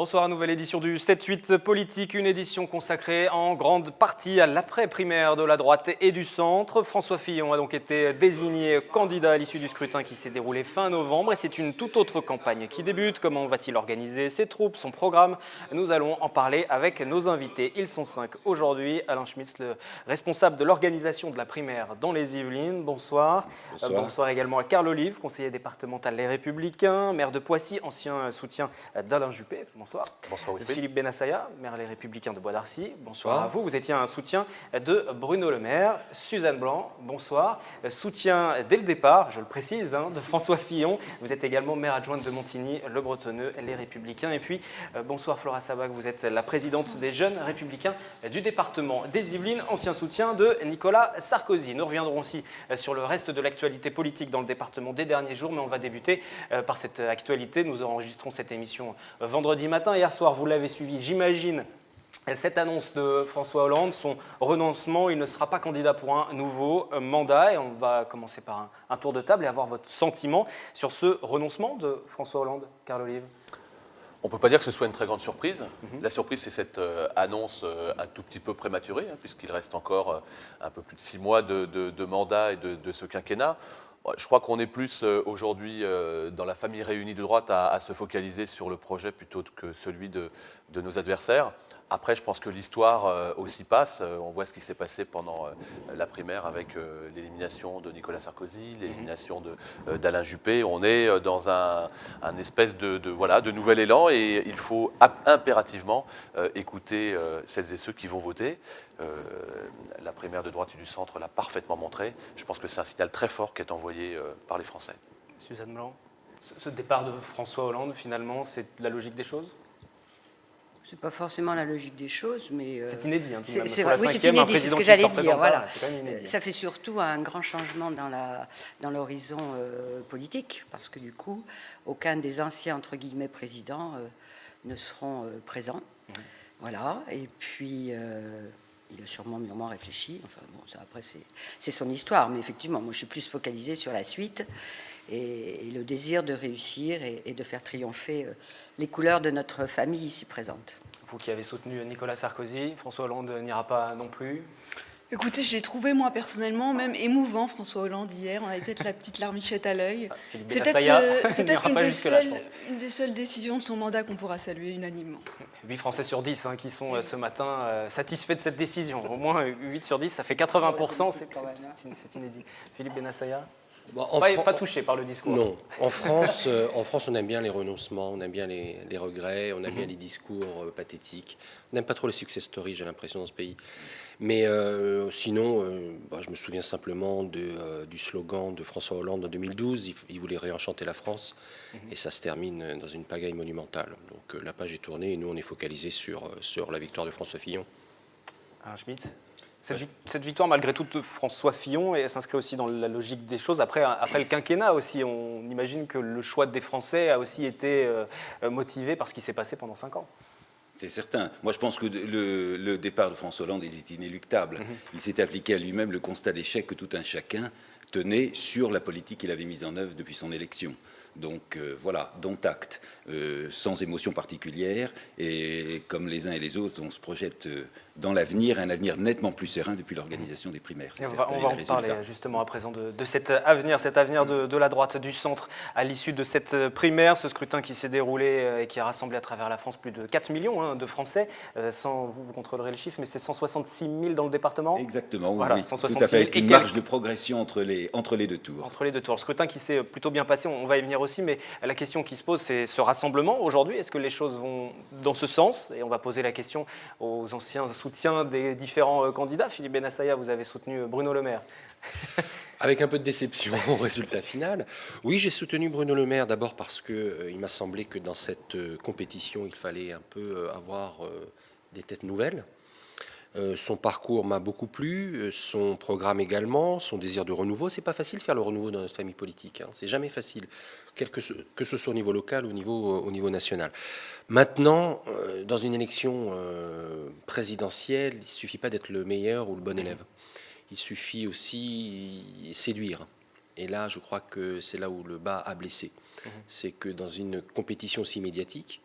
Bonsoir, nouvelle édition du 7-8 politique, une édition consacrée en grande partie à l'après-primaire de la droite et du centre. François Fillon a donc été désigné candidat à l'issue du scrutin qui s'est déroulé fin novembre et c'est une toute autre campagne qui débute. Comment va-t-il organiser ses troupes, son programme? Nous allons en parler avec nos invités. Ils sont 5 aujourd'hui. Alain Schmitz, le responsable de l'organisation de la primaire dans les Yvelines. Bonsoir. Bonsoir également à Carl Olive, conseiller départemental Les Républicains, maire de Poissy, ancien soutien d'Alain Juppé. Bonsoir. Bonsoir Wilfried. Philippe Bennassaya, maire Les Républicains de Bois d'Arcy. Bonsoir à vous. Vous étiez un soutien de Bruno Le Maire. Suzanne Blanc, bonsoir. Soutien dès le départ, je le précise, de François Fillon. Vous êtes également maire adjointe de Montigny, Le Bretonneux, Les Républicains. Et puis, bonsoir Flora Sabac, vous êtes la présidente des Jeunes Républicains du département des Yvelines, ancien soutien de Nicolas Sarkozy. Nous reviendrons aussi sur le reste de l'actualité politique dans le département des derniers jours, mais on va débuter par cette actualité. Nous enregistrons cette émission vendredi matin. Hier soir, vous l'avez suivi, j'imagine, cette annonce de François Hollande, son renoncement, il ne sera pas candidat pour un nouveau mandat. Et on va commencer par un tour de table et avoir votre sentiment sur ce renoncement de François Hollande. Carl Olive. On ne peut pas dire que ce soit une très grande surprise. La surprise, c'est cette annonce un tout petit peu prématurée, puisqu'il reste encore un peu plus de 6 mois de mandat et de ce quinquennat. Je crois qu'on est plus aujourd'hui dans la famille réunie de droite à se focaliser sur le projet plutôt que celui de nos adversaires. Après, je pense que l'histoire aussi passe. On voit ce qui s'est passé pendant la primaire avec l'élimination de Nicolas Sarkozy, l'élimination d'Alain Juppé. On est dans un espèce de nouvel élan et il faut impérativement écouter celles et ceux qui vont voter. La primaire de droite et du centre l'a parfaitement montré. Je pense que c'est un signal très fort qui est envoyé par les Français. Suzanne Blanc, ce départ de François Hollande, finalement, c'est la logique des choses? C'est pas forcément la logique des choses, mais... c'est inédit, tout de même. Oui, c'est inédit, c'est ce que j'allais dire. Voilà. Ça fait surtout un grand changement dans l'horizon politique, parce que du coup, aucun des anciens, entre guillemets, présidents ne seront présents. Voilà, et puis... il a sûrement mûrement réfléchi. Enfin, bon, ça, après, c'est son histoire. Mais effectivement, moi, je suis plus focalisée sur la suite et le désir de réussir et de faire triompher les couleurs de notre famille ici présente. Vous qui avez soutenu Nicolas Sarkozy, François Hollande n'ira pas non plus? Écoutez, je l'ai trouvé, moi, personnellement, même émouvant, François Hollande, hier. On avait peut-être la petite larmichette à l'œil. C'est peut-être une des seules décisions de son mandat qu'on pourra saluer unanimement. 8 Français sur 10 qui sont ce matin satisfaits de cette décision. Au moins 8 sur 10, ça fait 80%, c'est inédit. Philippe Bennassaya? Bon, pas touché par le discours. Non. En France, on aime bien les renoncements, on aime bien les regrets, on aime bien les discours pathétiques. On n'aime pas trop les success stories, j'ai l'impression, dans ce pays. Mais sinon, je me souviens simplement du slogan de François Hollande en 2012. Il voulait réenchanter la France. Et ça se termine dans une pagaille monumentale. Donc la page est tournée et nous, on est focalisés sur la victoire de François Fillon. Alain Schmitz. Cette victoire, malgré tout, de François Fillon, elle s'inscrit aussi dans la logique des choses. Après le quinquennat aussi, on imagine que le choix des Français a aussi été motivé par ce qui s'est passé pendant 5 ans. C'est certain. Moi, je pense que le départ de François Hollande était inéluctable. Il s'est appliqué à lui-même le constat d'échec que tout un chacun tenait sur la politique qu'il avait mise en œuvre depuis son élection. Donc voilà, dont acte, sans émotion particulière, et comme les uns et les autres, on se projette dans l'avenir, un avenir nettement plus serein depuis l'organisation des primaires. On va en parler justement à présent de cet avenir de la droite, du centre, à l'issue de cette primaire, ce scrutin qui s'est déroulé et qui a rassemblé à travers la France plus de 4 millions de Français. Vous contrôlerez le chiffre, mais c'est 166 000 dans le département. Exactement, voilà, oui, 166 tout à fait, 000 avec une marge de progression entre les deux tours. Entre les deux tours. Le scrutin qui s'est plutôt bien passé, on va y venir aussi, mais la question qui se pose, c'est ce rassemblement aujourd'hui. Est-ce que les choses vont dans ce sens? Et on va poser la question aux anciens soutiens des différents candidats. Philippe Bennassaya, vous avez soutenu Bruno Le Maire. Avec un peu de déception au résultat final. Oui, j'ai soutenu Bruno Le Maire d'abord parce qu'il m'a semblé que dans cette compétition, il fallait un peu avoir des têtes nouvelles. Son parcours m'a beaucoup plu, son programme également, son désir de renouveau. C'est pas facile de faire le renouveau dans notre famille politique. C'est jamais facile, que ce soit au niveau local ou au niveau national. Maintenant, dans une élection présidentielle, il ne suffit pas d'être le meilleur ou le bon élève. Il suffit aussi séduire. Et là, je crois que c'est là où le bas a blessé. C'est que dans une compétition aussi médiatique,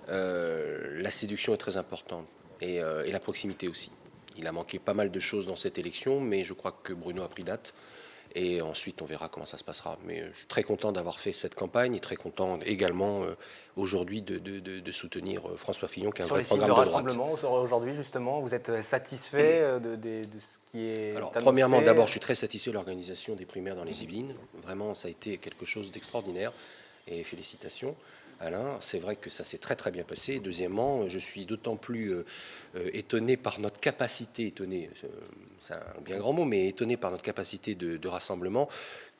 la séduction est très importante et la proximité aussi. Il a manqué pas mal de choses dans cette élection, mais je crois que Bruno a pris date. Et ensuite, on verra comment ça se passera. Mais je suis très content d'avoir fait cette campagne et très content également aujourd'hui de soutenir François Fillon, qui a un vrai programme de droite. Sur les signes de rassemblement, aujourd'hui, justement, vous êtes satisfait de ce qui est Alors, annoncé? premièrement, d'abord, je suis très satisfait de l'organisation des primaires dans les Yvelines. Vraiment, ça a été quelque chose d'extraordinaire. Et félicitations, Alain. C'est vrai que ça s'est très très bien passé. Deuxièmement, je suis d'autant plus étonné par notre capacité, c'est un bien grand mot, mais étonné par notre capacité de rassemblement,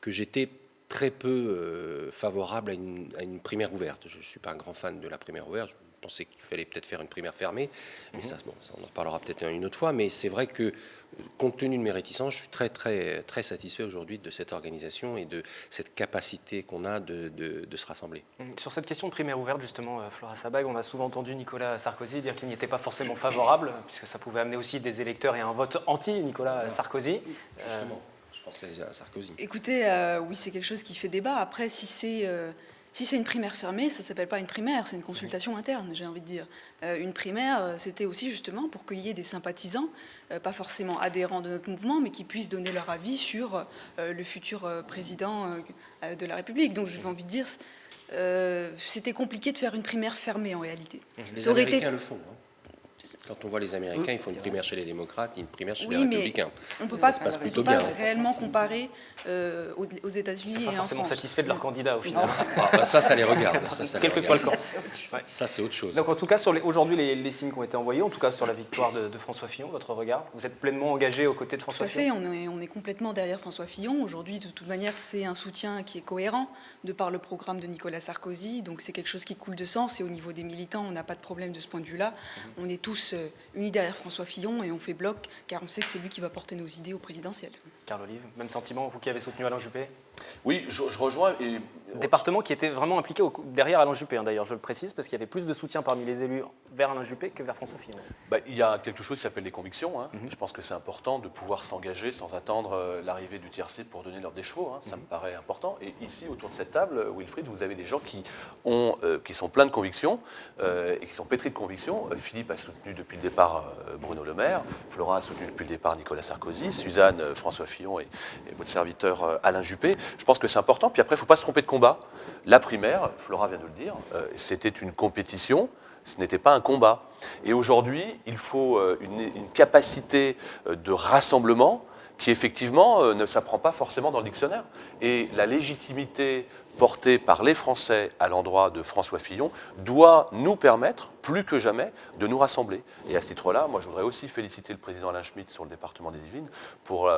que j'étais très peu favorable à une primaire ouverte. Je ne suis pas un grand fan de la primaire ouverte. Je pensais qu'il fallait peut-être faire une primaire fermée. Mais ça, on en reparlera peut-être une autre fois. Mais c'est vrai que, compte tenu de mes réticences, je suis très, très, très satisfait aujourd'hui de cette organisation et de cette capacité qu'on a de se rassembler. Sur cette question de primaire ouverte, justement, Flora Sabag, on a souvent entendu Nicolas Sarkozy dire qu'il n'y était pas forcément favorable, puisque ça pouvait amener aussi des électeurs et un vote anti-Nicolas Sarkozy. Justement, je pensais à Sarkozy. Écoutez, oui, c'est quelque chose qui fait débat. Après, si c'est une primaire fermée, ça ne s'appelle pas une primaire, c'est une consultation interne, j'ai envie de dire. Une primaire, c'était aussi justement pour qu'il y ait des sympathisants, pas forcément adhérents de notre mouvement, mais qui puissent donner leur avis sur le futur président de la République. Donc j'ai envie de dire, c'était compliqué de faire une primaire fermée en réalité. Les Américains le font. Quand on voit les Américains, ils font une primaire chez les démocrates, une primaire chez les républicains. On ne peut ça pas, se passe plutôt pas bien. réellement comparer aux États-Unis et en France. Pas forcément satisfait de leur candidat au final. Ça les regarde. Quel que soit le camp. Ça, c'est autre chose. Donc en tout cas, aujourd'hui, les signes qui ont été envoyés, en tout cas sur la victoire de François Fillon, votre regard, vous êtes pleinement engagé aux côtés de François Fillon? Tout à fait, on est complètement derrière François Fillon. Aujourd'hui, de toute manière, c'est un soutien qui est cohérent de par le programme de Nicolas Sarkozy. Donc c'est quelque chose qui coule de sens. Et au niveau des militants, on n'a pas de problème de ce point de vue-là. On est tous unis derrière François Fillon et on fait bloc, car on sait que c'est lui qui va porter nos idées au présidentiel. Carl Olive, même sentiment, vous qui avez soutenu Alain Juppé? Oui, je rejoins. Département qui était vraiment impliqué derrière Alain Juppé, d'ailleurs, je le précise, parce qu'il y avait plus de soutien parmi les élus vers Alain Juppé que vers François Fillon. Il y a quelque chose qui s'appelle les convictions. Je pense que c'est important de pouvoir s'engager sans attendre l'arrivée du tiercé pour donner leur des chevaux. Ça me paraît important. Et ici, autour de cette table, Wilfried, vous avez des gens qui sont pleins de convictions et qui sont pétris de convictions. Philippe a soutenu depuis le départ Bruno Le Maire, Flora a soutenu depuis le départ Nicolas Sarkozy, Suzanne, François Fillon et votre serviteur Alain Juppé. Je pense que c'est important. Puis après, il ne faut pas se tromper de combat. La primaire, Flora vient de le dire, c'était une compétition, ce n'était pas un combat. Et aujourd'hui, il faut une capacité de rassemblement qui, effectivement, ne s'apprend pas forcément dans le dictionnaire. Et la légitimité portée par les Français à l'endroit de François Fillon doit nous permettre, plus que jamais, de nous rassembler. Et à ce titre-là, moi, je voudrais aussi féliciter le président Alain Schmitt sur le département des Yvelines pour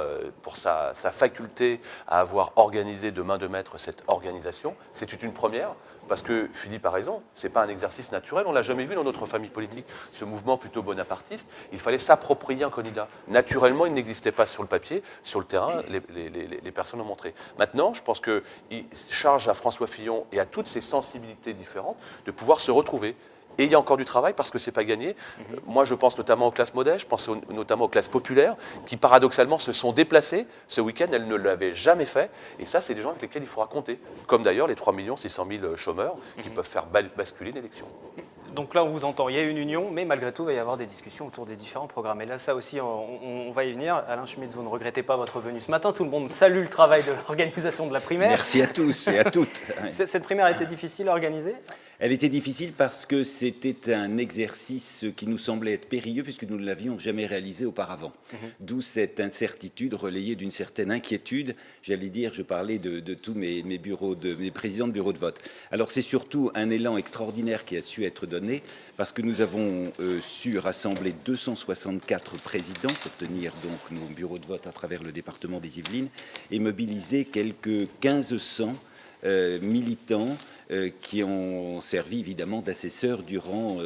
sa faculté à avoir organisé de main de maître cette organisation. C'est une première, parce que Philippe a raison, ce n'est pas un exercice naturel, on ne l'a jamais vu dans notre famille politique. Ce mouvement plutôt bonapartiste, il fallait s'approprier un candidat. Naturellement, il n'existait pas sur le papier, sur le terrain, les personnes ont montré. Maintenant, je pense qu'il charge à François Fillon et à toutes ses sensibilités différentes de pouvoir se retrouver. Et il y a encore du travail parce que ce n'est pas gagné. Moi, je pense notamment aux classes modestes, je pense notamment aux classes populaires qui, paradoxalement, se sont déplacées ce week-end. Elles ne l'avaient jamais fait. Et ça, c'est des gens avec lesquels il faudra compter. Comme d'ailleurs les 3 600 000 chômeurs qui peuvent faire basculer l'élection. Donc là, on vous entend, il y a une union, mais malgré tout, il va y avoir des discussions autour des différents programmes. Et là, ça aussi, on va y venir. Alain Schmitz, vous ne regrettez pas votre venue ce matin. Tout le monde salue le travail de l'organisation de la primaire. Merci à tous et à toutes. Cette primaire a été difficile à organiser ? Elle était difficile parce que c'était un exercice qui nous semblait être périlleux puisque nous ne l'avions jamais réalisé auparavant. D'où cette incertitude relayée d'une certaine inquiétude. J'allais dire, je parlais de tous mes présidents de bureaux de vote. Alors c'est surtout un élan extraordinaire qui a su être donné parce que nous avons su rassembler 264 présidents pour tenir donc nos bureaux de vote à travers le département des Yvelines et mobiliser quelques 1500 militants qui ont servi évidemment d'assesseurs durant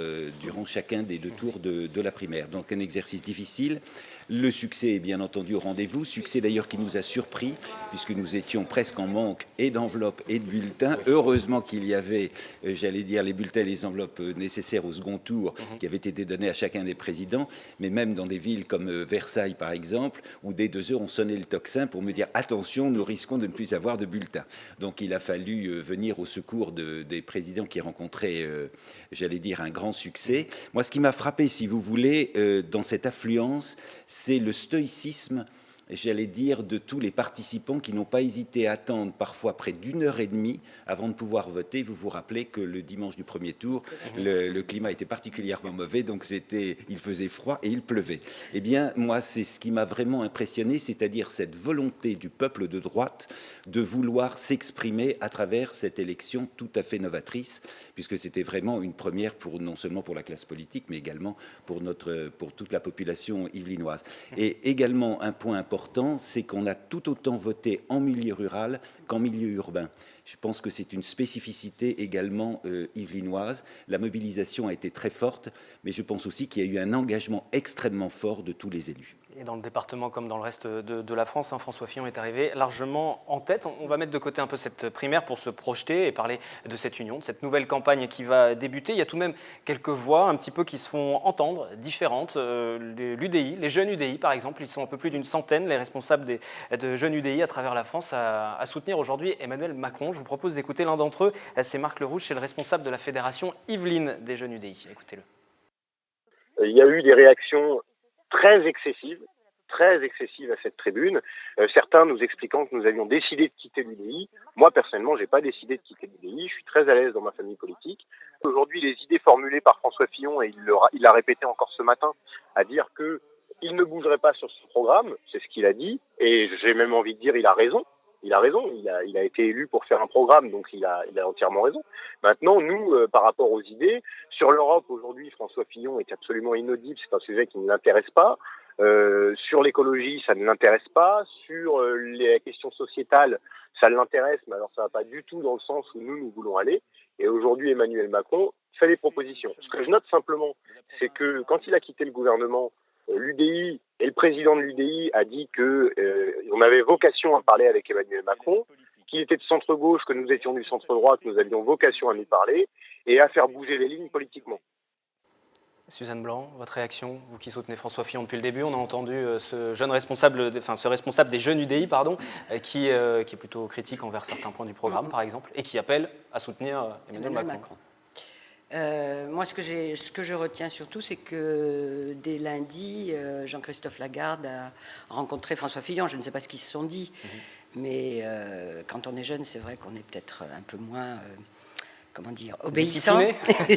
chacun des 2 tours de la primaire. Donc un exercice difficile. Le succès est bien entendu au rendez-vous, succès d'ailleurs qui nous a surpris puisque nous étions presque en manque et d'enveloppes et de bulletins. Heureusement qu'il y avait, j'allais dire, les bulletins et les enveloppes nécessaires au second tour qui avaient été donnés à chacun des présidents, mais même dans des villes comme Versailles par exemple, où dès 2 heures on sonnait le tocsin pour me dire attention, nous risquons de ne plus avoir de bulletins. Donc il a a fallu venir au secours des présidents qui rencontraient, j'allais dire, un grand succès. Moi, ce qui m'a frappé, si vous voulez, dans cette affluence, c'est le stoïcisme, j'allais dire, de tous les participants qui n'ont pas hésité à attendre parfois près d'1h30 avant de pouvoir voter. Vous vous rappelez que le dimanche du premier tour, le climat était particulièrement mauvais, donc il faisait froid et il pleuvait. Eh bien, moi, c'est ce qui m'a vraiment impressionné, c'est-à-dire cette volonté du peuple de droite de vouloir s'exprimer à travers cette élection tout à fait novatrice, puisque c'était vraiment une première non seulement pour la classe politique, mais également pour toute la population yvelinoise. Et également, un point important, c'est qu'on a tout autant voté en milieu rural qu'en milieu urbain. Je pense que c'est une spécificité également yvelinoise. La mobilisation a été très forte, mais je pense aussi qu'il y a eu un engagement extrêmement fort de tous les élus. Et dans le département comme dans le reste de la France, François Fillon est arrivé largement en tête. On va mettre de côté un peu cette primaire pour se projeter et parler de cette union, de cette nouvelle campagne qui va débuter. Il y a tout de même quelques voix un petit peu qui se font entendre, différentes. L'UDI, les jeunes UDI par exemple, ils sont un peu plus d'une centaine, les responsables de jeunes UDI à travers la France à soutenir aujourd'hui Emmanuel Macron. Je vous propose d'écouter l'un d'entre eux, c'est Marc Lerouge, c'est le responsable de la fédération Yvelines des jeunes UDI. Écoutez-le. Il y a eu des réactions très excessive à cette tribune, certains nous expliquant que nous avions décidé de quitter l'UDI. Moi, personnellement, j'ai pas décidé de quitter l'UDI, je suis très à l'aise dans ma famille politique. Aujourd'hui, les idées formulées par François Fillon, et il l'a répété encore ce matin, à dire qu'il ne bougerait pas sur ce programme, c'est ce qu'il a dit, et j'ai même envie de dire il a raison. Il a été élu pour faire un programme, donc il a entièrement raison. Maintenant, nous, par rapport aux idées, sur l'Europe, aujourd'hui, François Fillon est absolument inaudible, c'est un sujet qui ne l'intéresse pas. Sur l'écologie, ça ne l'intéresse pas. Sur les questions sociétales, ça l'intéresse, mais alors ça va pas du tout dans le sens où nous voulons aller. Et aujourd'hui, Emmanuel Macron fait des propositions. Ce que je note simplement, c'est que quand il a quitté le gouvernement, l'UDI et le président de l'UDI a dit que on avait vocation à parler avec Emmanuel Macron, qu'il était de centre-gauche, que nous étions du centre-droit, que nous avions vocation à lui parler et à faire bouger les lignes politiquement. Suzanne Blanc, votre réaction, vous qui soutenez François Fillon depuis le début, on a entendu ce responsable des jeunes UDI, qui est plutôt critique envers certains points du programme, par exemple, et qui appelle à soutenir Emmanuel Macron. Moi, ce que je retiens surtout, c'est que dès lundi, Jean-Christophe Lagarde a rencontré François Fillon. Je ne sais pas ce qu'ils se sont dit, mais quand on est jeune, c'est vrai qu'on est peut-être un peu moins, obéissant,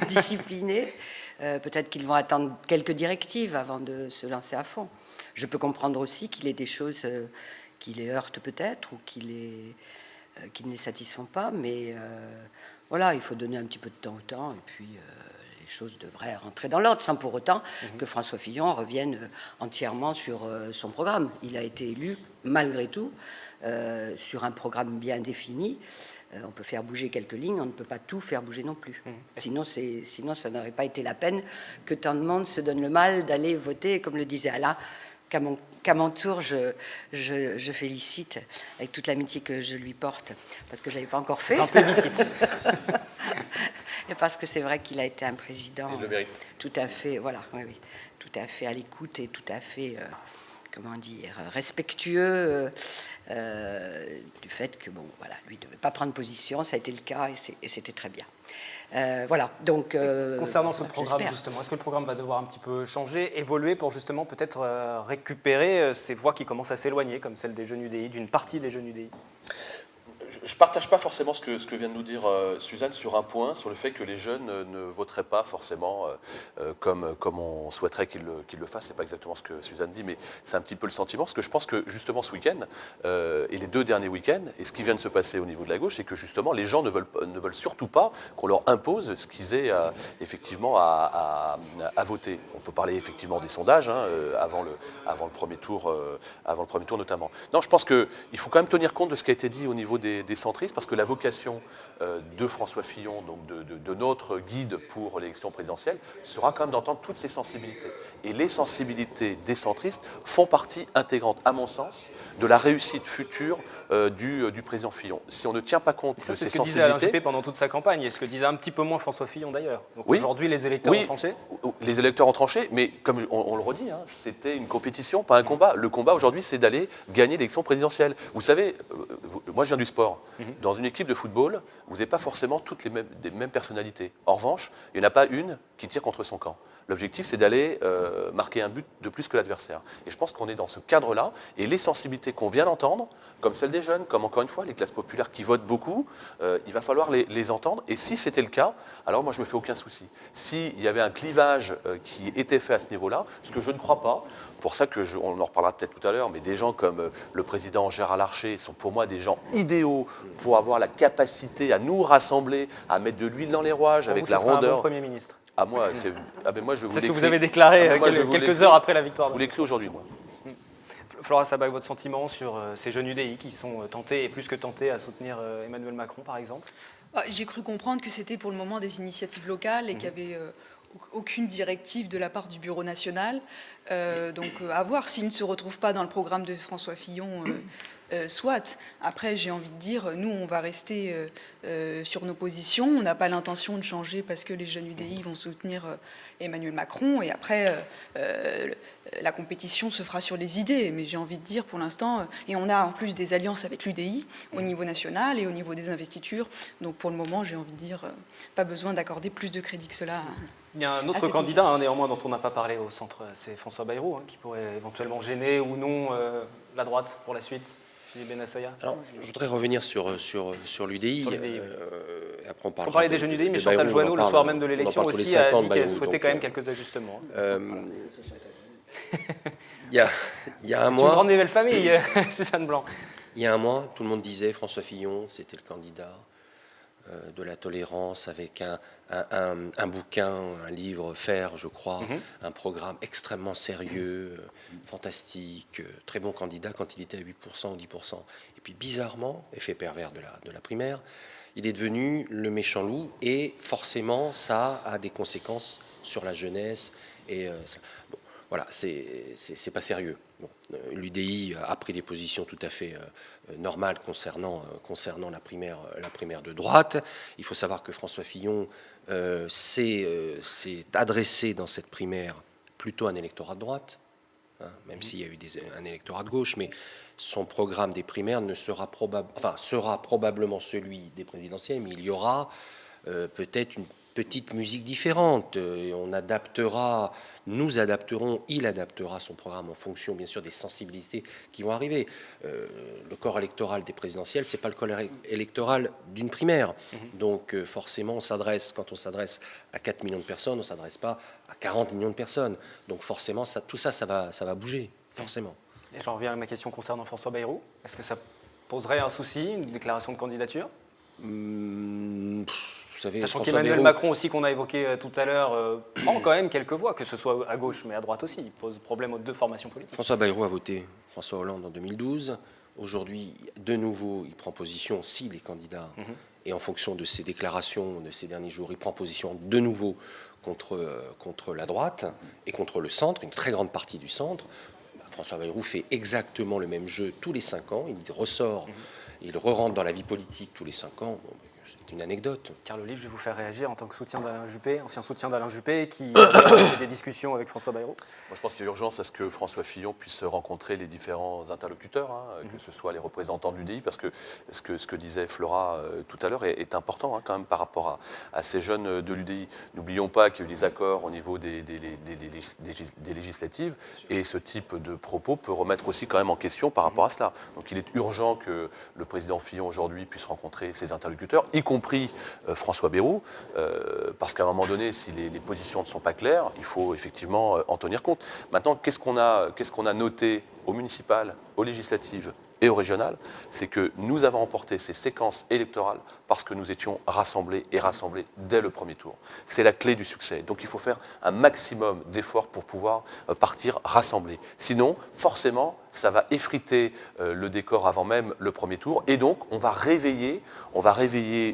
discipliné. Peut-être qu'ils vont attendre quelques directives avant de se lancer à fond. Je peux comprendre aussi qu'il y ait des choses qui les heurtent peut-être ou qui ne les satisfont pas, mais voilà, il faut donner un petit peu de temps au temps et puis les choses devraient rentrer dans l'ordre sans pour autant que François Fillon revienne entièrement sur son programme. Il a été élu, malgré tout, sur un programme bien défini. On peut faire bouger quelques lignes, on ne peut pas tout faire bouger non plus. Sinon, ça n'aurait pas été la peine que tant de monde se donne le mal d'aller voter, comme le disait Alain, qu'à mon tour, je félicite avec toute l'amitié que je lui porte, parce que je ne l'avais pas encore fait. Un plébiscite. Et parce que c'est vrai qu'il a été un président tout à fait, tout à fait à l'écoute et tout à fait, respectueux du fait que, lui ne devait pas prendre position, ça a été le cas et c'était très bien. Donc, concernant ce programme, justement, est-ce que le programme va devoir un petit peu changer, évoluer pour justement peut-être récupérer ces voix qui commencent à s'éloigner, comme celle des jeunes UDI, d'une partie des jeunes UDI? Je ne partage pas forcément ce que vient de nous dire Suzanne sur un point, sur le fait que les jeunes ne voteraient pas forcément comme on souhaiterait qu'ils le fassent. Ce n'est pas exactement ce que Suzanne dit, mais c'est un petit peu le sentiment. Parce que je pense que justement ce week-end, et les 2 derniers week-ends, et ce qui vient de se passer au niveau de la gauche, c'est que justement les gens ne veulent surtout pas qu'on leur impose ce qu'ils aient effectivement à voter. On peut parler effectivement des sondages avant le premier tour notamment. Non, je pense qu'il faut quand même tenir compte de ce qui a été dit au niveau des centristes, parce que la vocation de François Fillon, donc de notre guide pour l'élection présidentielle, sera quand même d'entendre toutes ces sensibilités. Et les sensibilités des centristes font partie intégrante, à mon sens, de la réussite future du président Fillon. Si on ne tient pas compte de ces c'est ce que disait Alain sensibilités... Juppé pendant toute sa campagne, et ce que disait un petit peu moins François Fillon d'ailleurs. Donc Oui. aujourd'hui, les électeurs ont tranché. Les électeurs ont tranché, mais comme on le redit, hein, c'était une compétition, pas un combat. Le combat aujourd'hui, c'est d'aller gagner l'élection présidentielle. Vous savez, moi je viens du sport. Dans une équipe de football, vous n'avez pas forcément toutes les mêmes personnalités. En revanche, il n'y en a pas une qui tire contre son camp. L'objectif, c'est d'aller marquer un but de plus que l'adversaire. Et je pense qu'on est dans ce cadre-là. Et les sensibilités qu'on vient d'entendre, comme celles des jeunes, comme encore une fois les classes populaires qui votent beaucoup, il va falloir les entendre. Et si c'était le cas, alors moi je ne me fais aucun souci. S'il y avait un clivage qui était fait à ce niveau-là, ce que je ne crois pas, pour ça on en reparlera peut-être tout à l'heure, mais des gens comme le président Gérard Larcher sont pour moi des gens idéaux pour avoir la capacité à nous rassembler, à mettre de l'huile dans les rouages avec la rondeur. Un bon Premier ministre. Ah, moi, moi, je vous C'est ce que l'écris. vous avez déclaré quelques heures après la victoire. Je vous l'écris aujourd'hui, moi. Flora Sabac, votre sentiment sur ces jeunes UDI qui sont tentés, et plus que tentés, à soutenir Emmanuel Macron, par exemple? J'ai cru comprendre que c'était pour le moment des initiatives locales et qu'il n'y avait aucune directive de la part du Bureau national. Donc à voir s'ils ne se retrouvent pas dans le programme de François Fillon. Soit. Après, j'ai envie de dire, nous, on va rester sur nos positions. On n'a pas l'intention de changer parce que les jeunes UDI vont soutenir Emmanuel Macron. Et après, la compétition se fera sur les idées. Mais j'ai envie de dire, pour l'instant, et on a en plus des alliances avec l'UDI au niveau national et au niveau des investitures. Donc pour le moment, j'ai envie de dire, pas besoin d'accorder plus de crédit que cela. Il y a un autre candidat, néanmoins, dont on n'a pas parlé au centre, c'est François Bayrou, qui pourrait éventuellement gêner ou non la droite pour la suite. Alors, je voudrais revenir sur l'UDI. Après, on parlait des jeunes UDI, mais Chantal Jouanneau, le soir même de l'élection, aussi a dit qu'elle souhaitait quand même quelques ajustements. Il y a un mois... C'est une grande et belle famille, Suzanne Blanc. Il y a un mois, tout le monde disait François Fillon, c'était le candidat de la tolérance, avec un bouquin, un livre faire, je crois, un programme extrêmement sérieux, fantastique, très bon candidat quand il était à 8% ou 10%. Et puis bizarrement, effet pervers de la primaire, il est devenu le méchant loup et forcément ça a des conséquences sur la jeunesse. Et bon, voilà, c'est pas sérieux. Bon, l'UDI a pris des positions tout à fait normales concernant la primaire de droite. Il faut savoir que François Fillon s'est adressé dans cette primaire plutôt à un électorat de droite, hein, même s'il y a eu un électorat de gauche, mais son programme des primaires sera probablement celui des présidentielles, mais il y aura peut-être une petite musique différente. Il adaptera son programme en fonction, bien sûr, des sensibilités qui vont arriver. Le corps électoral des présidentielles, c'est pas le corps électoral d'une primaire. Donc, forcément, quand on s'adresse à 4 millions de personnes, on ne s'adresse pas à 40 millions de personnes. Donc, forcément, tout ça va bouger, forcément. Et j'en reviens à ma question concernant François Bayrou. Est-ce que ça poserait un souci, une déclaration de candidature? Vous savez, sachant qu'Emmanuel Macron aussi, qu'on a évoqué tout à l'heure, prend quand même quelques voix, que ce soit à gauche mais à droite aussi. Il pose problème aux deux formations politiques. François Bayrou a voté François Hollande en 2012. Aujourd'hui, de nouveau, il prend position, s'il est candidat, et en fonction de ses déclarations de ces derniers jours, il prend position de nouveau contre la droite et contre le centre, une très grande partie du centre. François Bayrou fait exactement le même jeu tous les 5 ans. Il ressort, il re-rentre dans la vie politique tous les 5 ans. Bon, c'est une anecdote. Carl Olive, je vais vous faire réagir en tant que soutien d'Alain Juppé, ancien soutien d'Alain Juppé, qui a des discussions avec François Bayrou. Moi, je pense qu'il y a urgence à ce que François Fillon puisse rencontrer les différents interlocuteurs, que ce soit les représentants de l'UDI, parce que ce que disait Flora tout à l'heure est important quand même par rapport à ces jeunes de l'UDI. N'oublions pas qu'il y a eu des accords au niveau des législatives, et ce type de propos peut remettre aussi quand même en question par rapport à cela. Donc il est urgent que le président Fillon aujourd'hui puisse rencontrer ses interlocuteurs, y compris François Bayrou, parce qu'à un moment donné, si les positions ne sont pas claires, il faut effectivement en tenir compte. Maintenant, qu'est-ce qu'on a noté aux municipales, aux législatives et au régional, c'est que nous avons remporté ces séquences électorales parce que nous étions rassemblés et rassemblés dès le premier tour. C'est la clé du succès. Donc il faut faire un maximum d'efforts pour pouvoir partir rassemblés. Sinon, forcément, ça va effriter le décor avant même le premier tour. Et donc, on va réveiller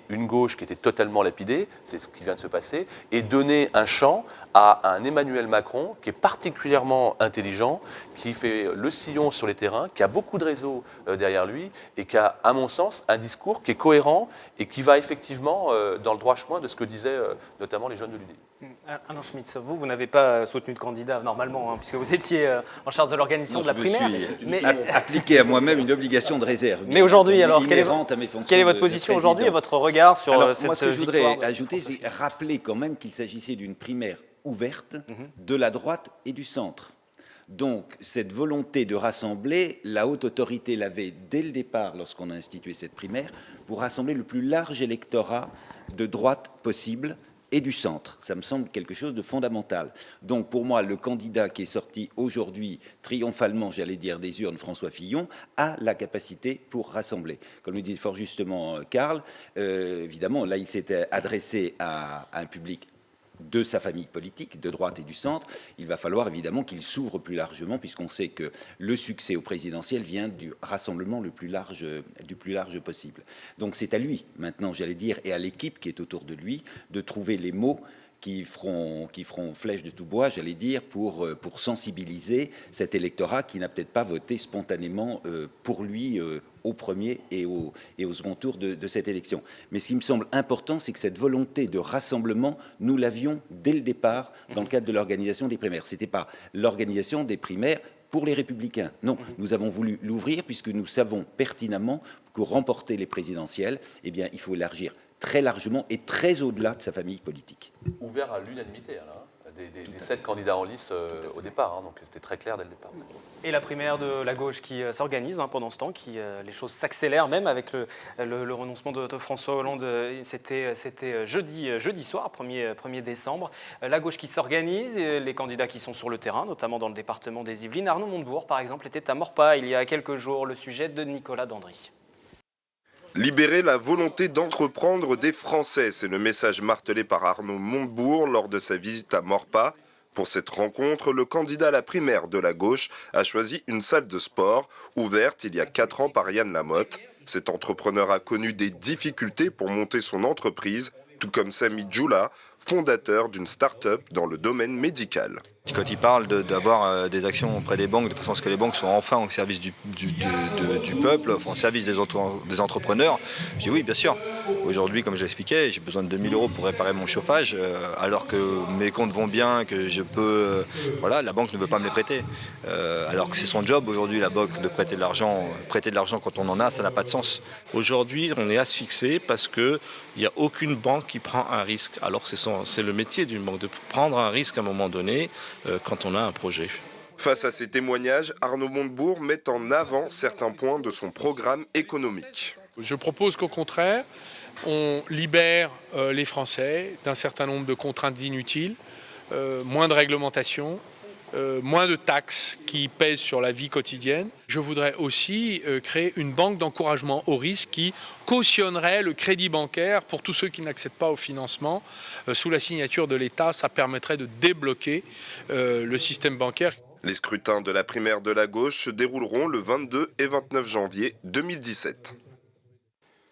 une gauche qui était totalement lapidée, c'est ce qui vient de se passer, et donner un champ à un Emmanuel Macron qui est particulièrement intelligent, qui fait le sillon sur les terrains, qui a beaucoup de réseaux derrière lui et qui a, à mon sens, un discours qui est cohérent et qui va effectivement dans le droit chemin de ce que disaient notamment les jeunes de l'UDI. Alain Schmitz, vous n'avez pas soutenu de candidat normalement, puisque vous étiez en charge de l'organisation de la primaire. Mais appliqué à moi-même une obligation de réserve. Mais aujourd'hui, alors, quelle est votre position de aujourd'hui et votre regard sur alors, cette moi, ce que je voudrais victoire ajouter, c'est rappeler quand même qu'il s'agissait d'une primaire ouverte de la droite et du centre. Donc, cette volonté de rassembler, la haute autorité l'avait dès le départ, lorsqu'on a institué cette primaire, pour rassembler le plus large électorat de droite possible et du centre. Ça me semble quelque chose de fondamental. Donc, pour moi, le candidat qui est sorti aujourd'hui, triomphalement, j'allais dire, des urnes, François Fillon, a la capacité pour rassembler. Comme le dit fort justement Karl, évidemment, là, il s'était adressé à un public de sa famille politique, de droite et du centre. Il va falloir évidemment qu'il s'ouvre plus largement, puisqu'on sait que le succès au présidentiel vient du rassemblement le plus large possible. Donc c'est à lui, maintenant, j'allais dire, et à l'équipe qui est autour de lui, de trouver les mots qui feront flèche de tout bois, j'allais dire, pour sensibiliser cet électorat qui n'a peut-être pas voté spontanément pour lui au premier et au second tour de cette élection. Mais ce qui me semble important, c'est que cette volonté de rassemblement, nous l'avions dès le départ dans le cadre de l'organisation des primaires. Ce n'était pas l'organisation des primaires pour les Républicains. Non, nous avons voulu l'ouvrir puisque nous savons pertinemment que remporter les présidentielles, eh bien, il faut élargir très largement et très au-delà de sa famille politique. Ouvert à l'unanimité, des 7 candidats en lice au départ, donc c'était très clair dès le départ. Et la primaire de la gauche qui s'organise pendant ce temps, les choses s'accélèrent même avec le renoncement de François Hollande, c'était jeudi soir, 1er décembre. La gauche qui s'organise, les candidats qui sont sur le terrain, notamment dans le département des Yvelines. Arnaud Montebourg, par exemple, était à Maurepas il y a quelques jours, le sujet de Nicolas Dandry. Libérer la volonté d'entreprendre des Français, c'est le message martelé par Arnaud Montebourg lors de sa visite à Maurepas. Pour cette rencontre, le candidat à la primaire de la gauche a choisi une salle de sport ouverte il y a 4 ans par Yann Lamotte. Cet entrepreneur a connu des difficultés pour monter son entreprise, tout comme Samy Djoula, fondateur d'une start-up dans le domaine médical. Quand il parle d'avoir des actions auprès des banques, de façon à ce que les banques soient enfin au service du peuple, enfin, au service des entrepreneurs, je dis oui, bien sûr. Aujourd'hui, comme je l'expliquais, j'ai besoin de 2 000 € pour réparer mon chauffage, alors que mes comptes vont bien, que je peux... voilà, la banque ne veut pas me les prêter. Alors que c'est son job aujourd'hui, la banque, de prêter de l'argent. Prêter de l'argent quand on en a, ça n'a pas de sens. Aujourd'hui, on est asphyxié parce qu'il n'y a aucune banque qui prend un risque. Alors c'est le métier d'une banque, de prendre un risque à un moment donné quand on a un projet. Face à ces témoignages, Arnaud Montebourg met en avant certains points de son programme économique. Je propose qu'au contraire, on libère les Français d'un certain nombre de contraintes inutiles, moins de réglementation, moins de taxes qui pèsent sur la vie quotidienne. Je voudrais aussi créer une banque d'encouragement au risque qui cautionnerait le crédit bancaire pour tous ceux qui n'accèdent pas au financement. Sous la signature de l'État, ça permettrait de débloquer le système bancaire. Les scrutins de la primaire de la gauche se dérouleront le 22 et 29 janvier 2017.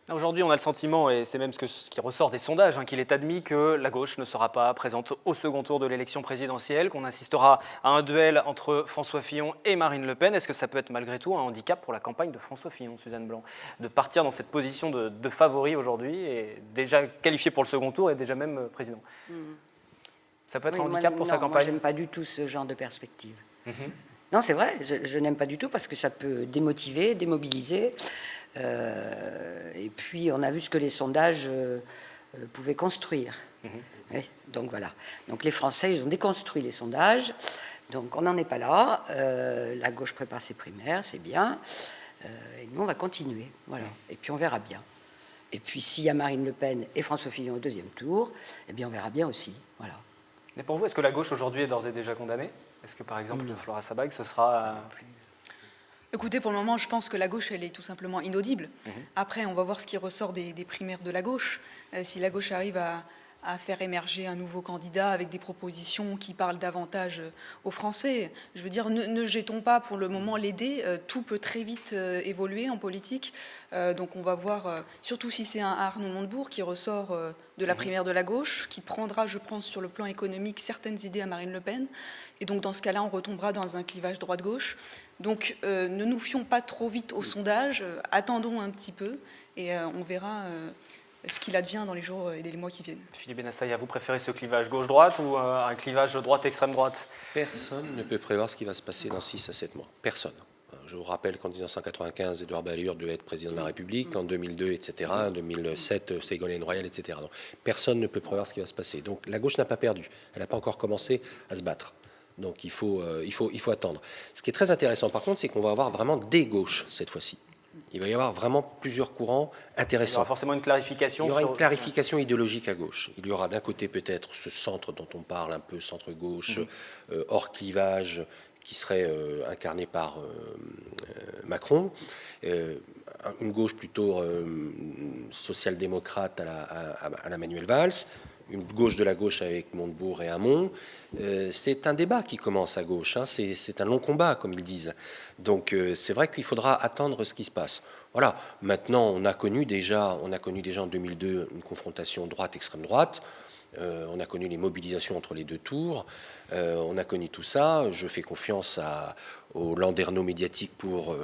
Aujourd'hui, on a le sentiment, et c'est même ce qui ressort des sondages, qu'il est admis que la gauche ne sera pas présente au second tour de l'élection présidentielle, qu'on assistera à un duel entre François Fillon et Marine Le Pen. Est-ce que ça peut être malgré tout un handicap pour la campagne de François Fillon, Suzanne Blanc, de partir dans cette position de favori aujourd'hui, et déjà qualifié pour le second tour et déjà même président? Ça peut être un handicap pour sa campagne? Moi, j'aime pas du tout ce genre de perspective. Non, c'est vrai, je n'aime pas du tout parce que ça peut démotiver, démobiliser. Et puis, on a vu ce que les sondages pouvaient construire. Oui, donc voilà. Donc les Français, ils ont déconstruit les sondages. Donc on n'en est pas là. La gauche prépare ses primaires, c'est bien. Et nous, on va continuer. Voilà. Et puis, on verra bien. Et puis, s'il y a Marine Le Pen et François Fillon au deuxième tour, eh bien, on verra bien aussi. Voilà. Mais pour vous, est-ce que la gauche aujourd'hui est d'ores et déjà condamnée? Est-ce que, par exemple, Flora Sabag, ce sera... Écoutez, pour le moment, je pense que la gauche, elle est tout simplement inaudible. Après, on va voir ce qui ressort des primaires de la gauche. Si la gauche arrive à faire émerger un nouveau candidat avec des propositions qui parlent davantage aux Français. Je veux dire, ne jetons pas pour le moment les dés. Tout peut très vite évoluer en politique. Donc on va voir, surtout si c'est un Arnaud Montebourg qui ressort de la primaire de la gauche, qui prendra, je pense, sur le plan économique, certaines idées à Marine Le Pen. Et donc dans ce cas-là, on retombera dans un clivage droite-gauche. Donc ne nous fions pas trop vite au sondage, attendons un petit peu et on verra ce qu'il advient dans les jours et les mois qui viennent. Philippe Benassaïa, vous préférez ce clivage gauche-droite ou un clivage droite-extrême droite? Personne ne peut prévoir ce qui va se passer dans 6 à 7 mois. Personne. Je vous rappelle qu'en 1995, Édouard Balladur devait être président de la République, en 2002, etc., en 2007, Ségolène Royal, etc. Donc, personne ne peut prévoir ce qui va se passer. Donc la gauche n'a pas perdu. Elle n'a pas encore commencé à se battre. Donc il faut attendre. Ce qui est très intéressant par contre, c'est qu'on va avoir vraiment des gauches cette fois-ci. Il va y avoir vraiment plusieurs courants intéressants. Il y aura forcément une clarification. Il y aura une clarification idéologique à gauche. Il y aura d'un côté peut-être ce centre dont on parle un peu, centre-gauche, hors clivage, qui serait incarné par Macron, une gauche plutôt social-démocrate à la Manuel Valls, une gauche de la gauche avec Montebourg et Hamon. C'est un débat qui commence à gauche, hein. C'est un long combat, comme ils disent. Donc c'est vrai qu'il faudra attendre ce qui se passe. Voilà, maintenant on a connu déjà en 2002 une confrontation droite-extrême droite. On a connu les mobilisations entre les deux tours. On a connu tout ça. Je fais confiance au landerneau médiatique pour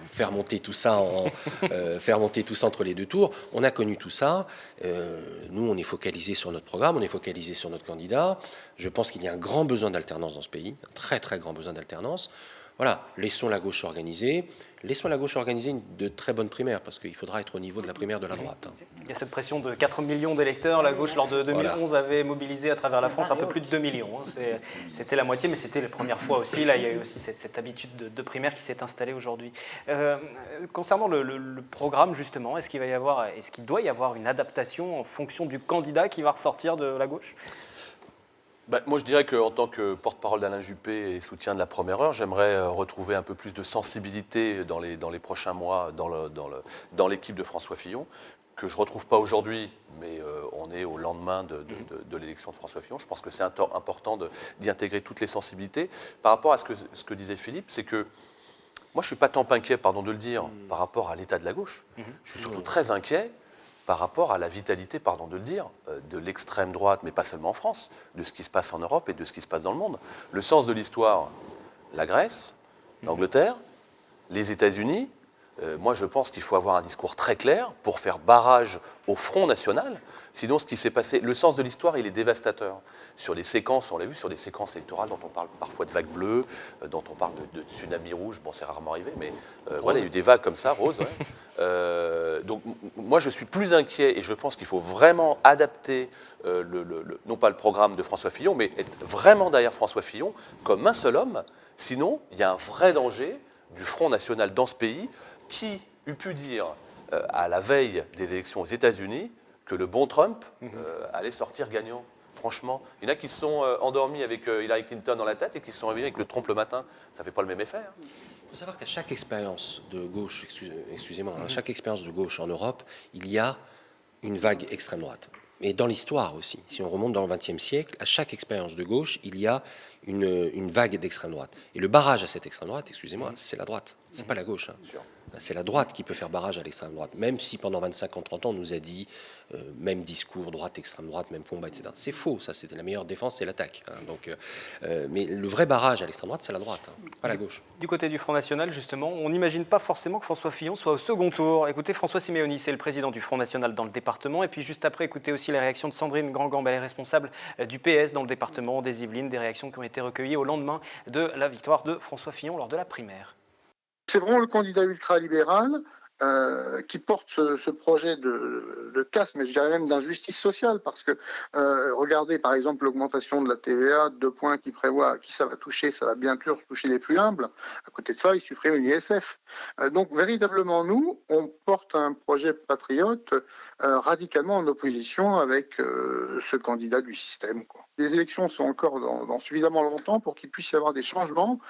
faire monter tout ça entre les deux tours. On a connu tout ça. Nous, on est focalisé sur notre programme, on est focalisé sur notre candidat. Je pense qu'il y a un grand besoin d'alternance dans ce pays, un très très grand besoin d'alternance. Voilà, laissons la gauche organiser. Laissons la gauche organiser de très bonnes primaires, parce qu'il faudra être au niveau de la primaire de la droite. Il y a cette pression de 4 millions d'électeurs. La gauche, lors de 2011, avait mobilisé à travers la France un peu plus de 2 millions. C'était la moitié, mais c'était les premières fois aussi. Là, il y a eu aussi cette habitude de primaire qui s'est installée aujourd'hui. Concernant le programme, justement, est-ce qu'il doit y avoir une adaptation en fonction du candidat qui va ressortir de la gauche ? Moi, je dirais qu'en tant que porte-parole d'Alain Juppé et soutien de la première heure, j'aimerais retrouver un peu plus de sensibilité dans les prochains mois dans l'équipe de François Fillon, que je ne retrouve pas aujourd'hui, mais on est au lendemain de l'élection de François Fillon. Je pense que c'est important d'y intégrer toutes les sensibilités. Par rapport à ce que disait Philippe, c'est que moi, je ne suis pas tant inquiet, pardon de le dire, par rapport à l'état de la gauche. Je suis surtout très inquiet par rapport à la vitalité, pardon de le dire, de l'extrême droite, mais pas seulement en France, de ce qui se passe en Europe et de ce qui se passe dans le monde. Le sens de l'histoire, la Grèce, l'Angleterre, les États-Unis. Moi, je pense qu'il faut avoir un discours très clair pour faire barrage au Front National. Sinon, ce qui s'est passé, le sens de l'histoire, il est dévastateur. Sur les séquences, on l'a vu, sur les séquences électorales dont on parle parfois de vagues bleues, dont on parle de tsunami rouge, bon, c'est rarement arrivé, mais voilà, il y a eu des vagues comme ça, roses. Ouais. Donc, moi, je suis plus inquiet et je pense qu'il faut vraiment adapter, non pas le programme de François Fillon, mais être vraiment derrière François Fillon comme un seul homme. Sinon, il y a un vrai danger du Front National dans ce pays. Qui eût pu dire à la veille des élections aux États-Unis que le bon Trump allait sortir gagnant? Franchement, il y en a qui se sont endormis avec Hillary Clinton dans la tête et qui se sont réveillés avec le Trump le matin. Ça ne fait pas le même effet. Hein. Il faut savoir qu'à chaque expérience de gauche, excusez-moi, à chaque expérience de gauche en Europe, il y a une vague extrême droite. Et dans l'histoire aussi, si on remonte dans le XXe siècle, à chaque expérience de gauche, il y a une vague d'extrême droite. Et le barrage à cette extrême droite, excusez-moi, c'est la droite, c'est pas la gauche. Hein. C'est la droite qui peut faire barrage à l'extrême droite, même si pendant 25 ans, 30 ans, on nous a dit même discours, droite, extrême droite, même combat, etc. C'est faux, ça, c'était la meilleure défense, c'est l'attaque. Hein. Donc, mais le vrai barrage à l'extrême droite, c'est la droite, hein, pas la gauche. Du côté du Front National, justement, on n'imagine pas forcément que François Fillon soit au second tour. Écoutez, François Simeoni, c'est le président du Front National dans le département. Et puis juste après, écoutez aussi les réactions de Sandrine Grand-Gambe, elle est responsable du PS dans le département des Yvelines, des réactions qui ont été recueillies au lendemain de la victoire de François Fillon lors de la primaire. C'est vraiment le candidat ultralibéral qui porte ce projet de casse, mais je dirais même d'injustice sociale, parce que regardez par exemple l'augmentation de la TVA, 2 points qui prévoit qui ça va toucher, ça va bien sûr toucher les plus humbles. À côté de ça, il supprime l'ISF. Donc véritablement, nous, on porte un projet patriote radicalement en opposition avec ce candidat du système, quoi. Les élections sont encore dans suffisamment longtemps pour qu'il puisse y avoir des changements,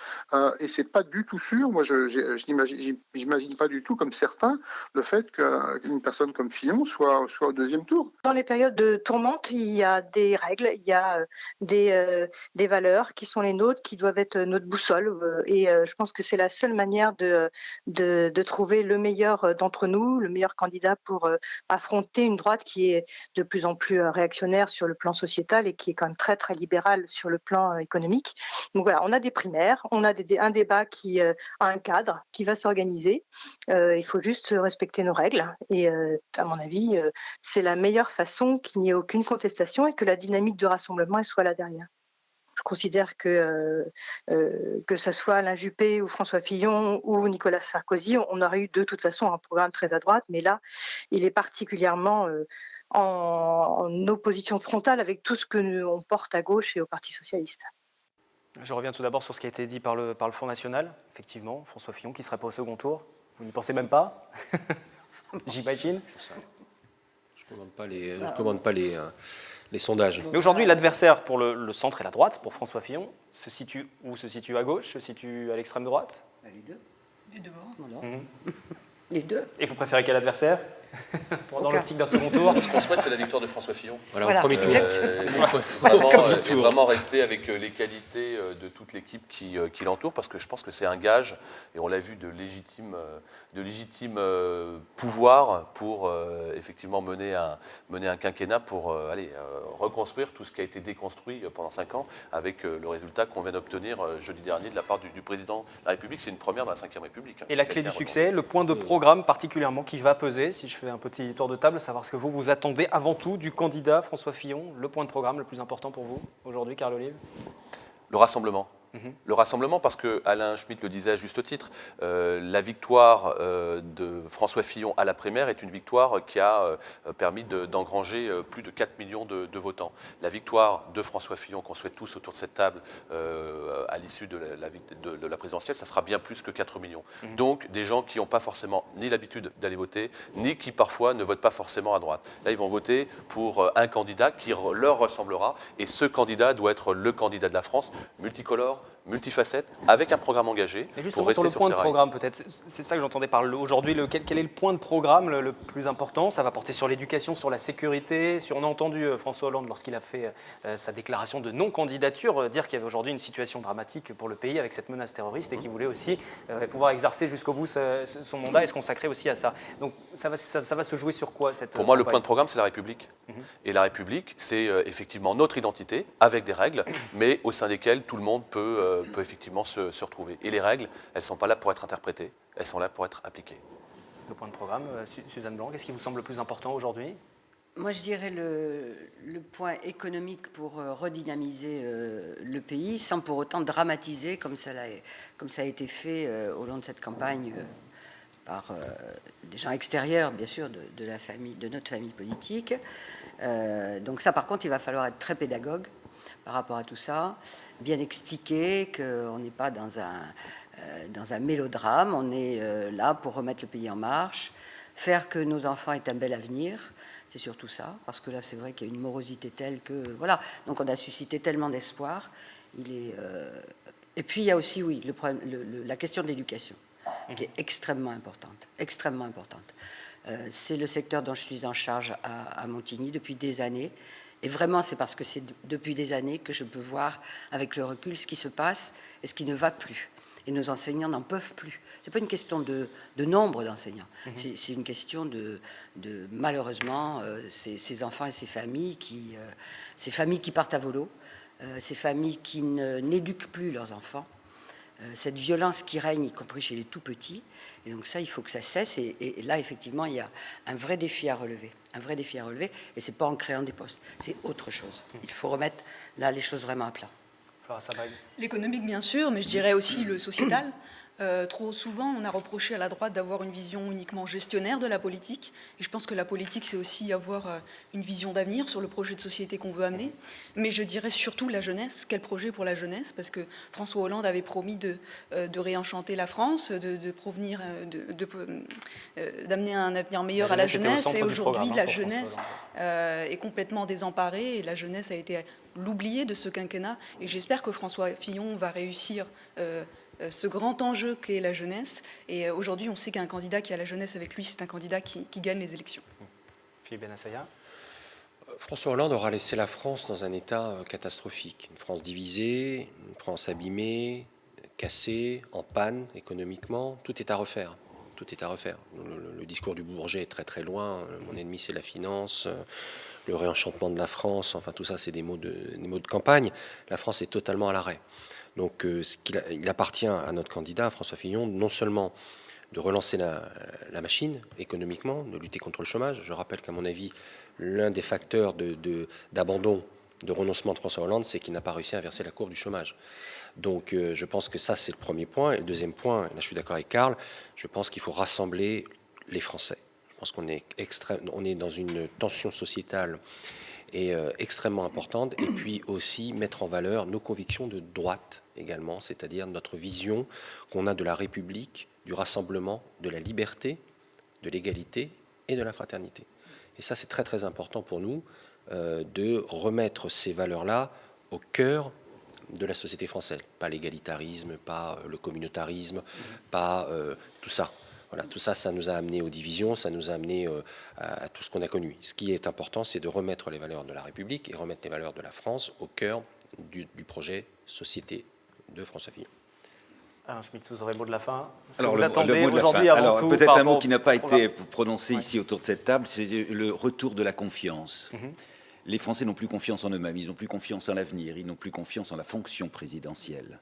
et c'est pas du tout sûr. Moi, je n'imagine pas du tout, comme certains, le fait qu'une personne comme Fillon soit au deuxième tour. Dans les périodes de tourmente, il y a des règles, il y a des valeurs qui sont les nôtres, qui doivent être notre boussole. Et je pense que c'est la seule manière de trouver le meilleur d'entre nous, le meilleur candidat pour affronter une droite qui est de plus en plus réactionnaire sur le plan sociétal et qui est quand même très, très libérale sur le plan économique. Donc voilà, on a des primaires, on a un débat qui a un cadre, qui va s'organiser. Il faut juste respecter nos règles. Et à mon avis, c'est la meilleure façon qu'il n'y ait aucune contestation et que la dynamique de rassemblement elle soit là derrière. Je considère que ce soit Alain Juppé ou François Fillon ou Nicolas Sarkozy, on aurait eu de toute façon un programme très à droite, mais là, il est particulièrement en opposition frontale avec tout ce que on porte à gauche et au Parti socialiste. Je reviens tout d'abord sur ce qui a été dit par le Front National. Effectivement, François Fillon qui ne serait pas au second tour. Vous n'y pensez même pas? J'imagine. Je ne commande pas les sondages. Mais aujourd'hui, l'adversaire pour le centre et la droite, pour François Fillon, se situe où? Se situe à gauche? Se situe à l'extrême droite? Les deux. Les deux. Les deux. Et vous préférez quel adversaire dans l'optique d'un second tour? Je pense pas que c'est la victoire de François Fillon. Voilà. Au premier tour. Vraiment rester avec les qualités de toute l'équipe qui l'entoure, parce que je pense que c'est un gage, et on l'a vu, de légitime pouvoir pour effectivement mener un quinquennat pour reconstruire tout ce qui a été déconstruit pendant 5 ans, avec le résultat qu'on vient d'obtenir jeudi dernier de la part du président de la République. C'est une première dans la Ve République. Et la clé du succès, le point de programme particulièrement qui va peser, si je fais un petit tour de table, savoir ce que vous attendez avant tout du candidat François Fillon, le point de programme le plus important pour vous aujourd'hui, Carl Olive? Le rassemblement. Le rassemblement, parce que Alain Schmitt le disait à juste titre, la victoire de François Fillon à la primaire est une victoire qui a permis d'engranger plus de 4 millions de votants. La victoire de François Fillon, qu'on souhaite tous autour de cette table à l'issue de la présidentielle, ça sera bien plus que 4 millions. Donc des gens qui n'ont pas forcément ni l'habitude d'aller voter, ni qui parfois ne votent pas forcément à droite. Là, ils vont voter pour un candidat qui leur ressemblera, et ce candidat doit être le candidat de la France, multicolore, multifacette, avec un programme engagé. Et justement, sur le point de programme, peut-être, c'est ça que j'entendais par aujourd'hui. Quel est le point de programme le plus important? Ça va porter sur l'éducation, sur la sécurité. On a entendu François Hollande, lorsqu'il a fait sa déclaration de non-candidature, dire qu'il y avait aujourd'hui une situation dramatique pour le pays avec cette menace terroriste et qu'il voulait aussi pouvoir exercer jusqu'au bout son mandat et se consacrer aussi à ça. Donc ça va se jouer sur quoi cette Pour moi, le point de programme, c'est la République. Et la République, c'est effectivement notre identité, avec des règles, mais au sein desquelles tout le monde peut effectivement se retrouver. Et les règles, elles ne sont pas là pour être interprétées, elles sont là pour être appliquées. Le point de programme, Suzanne Blanc, qu'est-ce qui vous semble le plus important aujourd'hui? Moi, je dirais le point économique pour redynamiser le pays, sans pour autant dramatiser, comme ça a été fait au long de cette campagne par des gens extérieurs, bien sûr, de notre famille politique. Donc ça, par contre, il va falloir être très pédagogue par rapport à tout ça, bien expliquer qu'on n'est pas dans un mélodrame, on est là pour remettre le pays en marche, faire que nos enfants aient un bel avenir, c'est surtout ça, parce que là, c'est vrai qu'il y a une morosité telle que... Voilà, donc on a suscité tellement d'espoir. Et puis, il y a aussi, oui, la question de l'éducation, qui est extrêmement importante, extrêmement importante. C'est le secteur dont je suis en charge à Montigny depuis des années. Et vraiment, c'est parce que c'est depuis des années que je peux voir avec le recul ce qui se passe et ce qui ne va plus. Et nos enseignants n'en peuvent plus. Ce n'est pas une question de nombre d'enseignants. C'est une question de malheureusement, ces enfants et ces familles qui partent à volo, ces familles qui n'éduquent plus leurs enfants, cette violence qui règne, y compris chez les tout-petits. Et donc ça, il faut que ça cesse. Et là, effectivement, il y a un vrai défi à relever. Un vrai défi à relever. Et ce n'est pas en créant des postes, c'est autre chose. Il faut remettre là les choses vraiment à plat. Flora Sabag. L'économique, bien sûr, mais je dirais aussi le sociétal. Trop souvent, on a reproché à la droite d'avoir une vision uniquement gestionnaire de la politique. Et je pense que la politique, c'est aussi avoir une vision d'avenir sur le projet de société qu'on veut amener. Mais je dirais surtout la jeunesse. Quel projet pour la jeunesse? Parce que François Hollande avait promis de réenchanter la France, d'amener un avenir meilleur à la jeunesse. Et aujourd'hui, la jeunesse est complètement désemparée. Et la jeunesse a été l'oubliée de ce quinquennat. Et j'espère que François Fillon va réussir ce grand enjeu qu'est la jeunesse. Et aujourd'hui, on sait qu'un candidat qui a la jeunesse avec lui, c'est un candidat qui gagne les élections. Philippe Bennassaya. François Hollande aura laissé la France dans un état catastrophique. Une France divisée, une France abîmée, cassée, en panne économiquement. Tout est à refaire. Tout est à refaire. Le discours du Bourget est très très loin. Mon ennemi, c'est la finance. Le réenchantement de la France. Enfin, tout ça, c'est des mots de campagne. La France est totalement à l'arrêt. Donc il appartient à notre candidat, François Fillon, non seulement de relancer la machine économiquement, de lutter contre le chômage. Je rappelle qu'à mon avis, l'un des facteurs d'abandon, de renoncement de François Hollande, c'est qu'il n'a pas réussi à inverser la courbe du chômage. Donc je pense que ça, c'est le premier point. Et le deuxième point, et là je suis d'accord avec Karl, je pense qu'il faut rassembler les Français. Je pense qu'on est dans une tension sociétale est extrêmement importante, et puis aussi mettre en valeur nos convictions de droite également, c'est-à-dire notre vision qu'on a de la République, du rassemblement, de la liberté, de l'égalité et de la fraternité. Et ça, c'est très très important pour nous de remettre ces valeurs-là au cœur de la société française. Pas l'égalitarisme, pas le communautarisme, pas tout ça. Voilà, tout ça, ça nous a amené aux divisions, ça nous a amené à tout ce qu'on a connu. Ce qui est important, c'est de remettre les valeurs de la République et remettre les valeurs de la France au cœur du projet société de François Fillon. Alain Schmitz, vous aurez le mot de la fin. Alors, vous le attendez mot de la aujourd'hui fin. avant Alors, tout, peut-être un mot qui n'a pas été prononcé ici autour de cette table, c'est le retour de la confiance. Les Français n'ont plus confiance en eux-mêmes, ils n'ont plus confiance en l'avenir, ils n'ont plus confiance en la fonction présidentielle.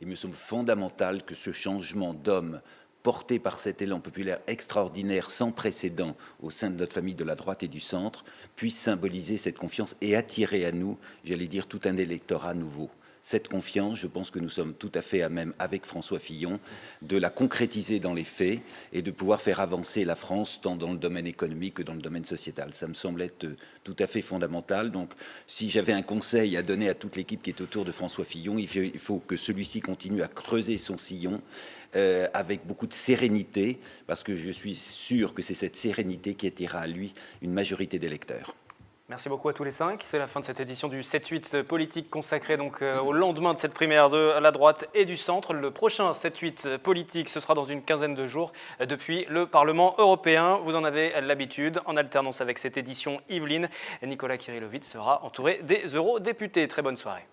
Il me semble fondamental que ce changement d'homme porté par cet élan populaire extraordinaire, sans précédent au sein de notre famille de la droite et du centre, puisse symboliser cette confiance et attirer à nous, j'allais dire, tout un électorat nouveau. Cette confiance, je pense que nous sommes tout à fait à même, avec François Fillon, de la concrétiser dans les faits et de pouvoir faire avancer la France tant dans le domaine économique que dans le domaine sociétal. Ça me semble être tout à fait fondamental. Donc, si j'avais un conseil à donner à toute l'équipe qui est autour de François Fillon, il faut que celui-ci continue à creuser son sillon avec beaucoup de sérénité, parce que je suis sûr que c'est cette sérénité qui attirera à lui une majorité d'électeurs. Merci beaucoup à tous les cinq. C'est la fin de cette édition du 7-8 politique consacrée donc au lendemain de cette primaire de la droite et du centre. Le prochain 7-8 politique, ce sera dans une quinzaine de jours depuis le Parlement européen. Vous en avez l'habitude. En alternance avec cette édition, Yveline, Nicolas Kirillovitz sera entouré des eurodéputés. Très bonne soirée.